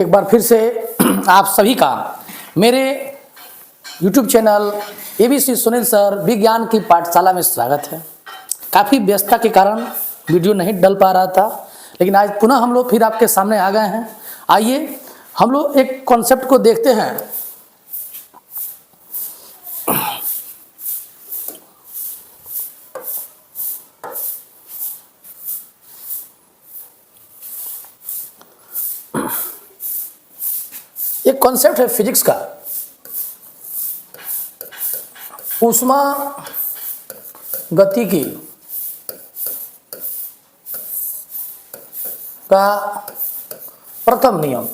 एक बार फिर से आप सभी का मेरे YouTube channel ABC Sunil sir विज्ञान की पाठशाला में स्वागत है। काफ़ी व्यस्तता के कारण वीडियो नहीं डल पा रहा था, लेकिन आज पुनः हम लोग फिर आपके सामने आ गए हैं। आइए हम लोग एक कॉन्सेप्ट को देखते हैं। एक कॉन्सेप्ट है फिजिक्स का, ऊष्मा गतिकी का प्रथम नियम।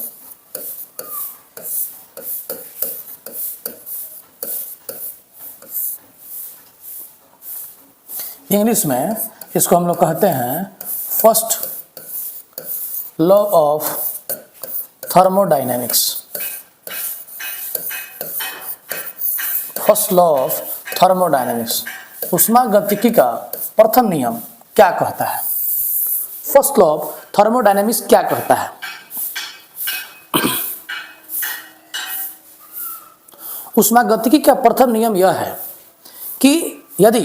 इंग्लिश में इसको हम लोग कहते हैं first law of thermodynamics. First law of thermodynamics, ऊष्मागतिकी का प्रथम नियम क्या कहता है? फर्स्ट लॉ ऑफ थर्मोडायनेमिक्स क्या कहता है? ऊष्मागतिकी का प्रथम नियम यह है कि यदि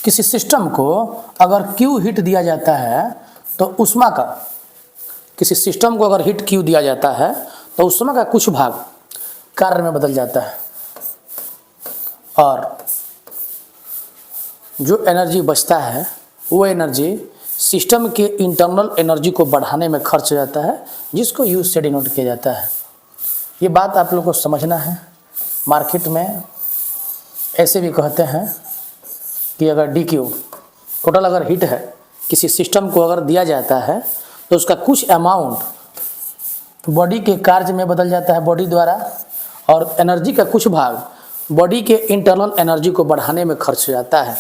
किसी सिस्टम को अगर Q हीट दिया जाता है तो ऊष्मा का, किसी सिस्टम को अगर हीट Q दिया जाता है तो ऊष्मा का कुछ भाग कार्य में बदल जाता है और जो एनर्जी बचता है वो एनर्जी सिस्टम के इंटरनल एनर्जी को बढ़ाने में खर्च हो जाता है, जिसको यूज से डिनोट किया जाता है। ये बात आप लोगों को समझना है। मार्केट में ऐसे भी कहते हैं कि अगर DQ टोटल अगर हीट है किसी सिस्टम को अगर दिया जाता है तो उसका कुछ अमाउंट बॉडी के कार्य में बदल जाता है बॉडी द्वारा, और एनर्जी का कुछ भाग बॉडी के इंटरनल एनर्जी को बढ़ाने में खर्च हो जाता है।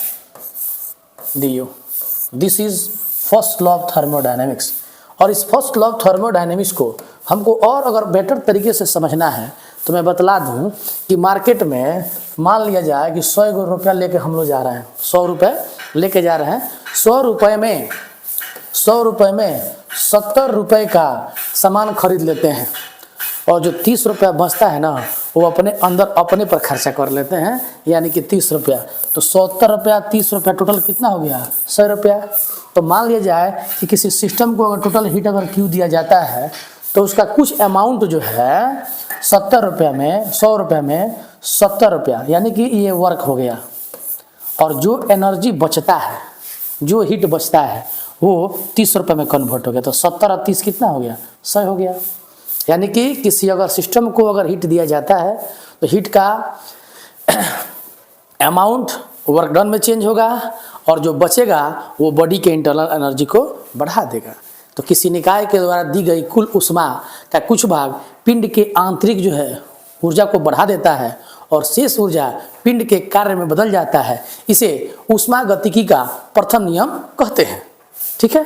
This is first law of thermodynamics. और इस फर्स्ट लॉ ऑफ थर्मोडायनेमिक्स को हमको और अगर बेटर तरीके से समझना है तो मैं बतला दूं कि मार्केट में मान लिया जाए कि 100 रुपया लेके हम लोग जा रहे हैं, 100 रुपये लेके जा रहे हैं। 100 रुपये में 70 रुपये का सामान खरीद लेते हैं और जो 30 रुपया बचता है ना वो अपने अंदर अपने पर खर्चा कर लेते हैं, यानी कि 30 रुपया। तो 70 रुपया 30 रुपया टोटल कितना हो गया? 100 रुपया। तो मान लिया जाए कि किसी सिस्टम को अगर टोटल हीट अगर Q दिया जाता है तो उसका कुछ अमाउंट जो है 70 रुपया में, 100 रुपये में 70 रुपया, यानी कि ये वर्क हो गया। और जो एनर्जी बचता है, जो हीट बचता है वो 30 रुपये में कन्वर्ट हो गया। तो 70 और 30 कितना हो गया? 100 हो गया। यानी कि किसी अगर सिस्टम को अगर हीट दिया जाता है तो हीट का अमाउंट वर्क डन में चेंज होगा और जो बचेगा वो बॉडी के इंटरनल एनर्जी को बढ़ा देगा। तो किसी निकाय के द्वारा दी गई कुल ऊष्मा का कुछ भाग पिंड के आंतरिक जो है ऊर्जा को बढ़ा देता है और शेष ऊर्जा पिंड के कार्य में बदल जाता है। इसे ऊष्मागतिकी का प्रथम नियम कहते हैं। ठीक है।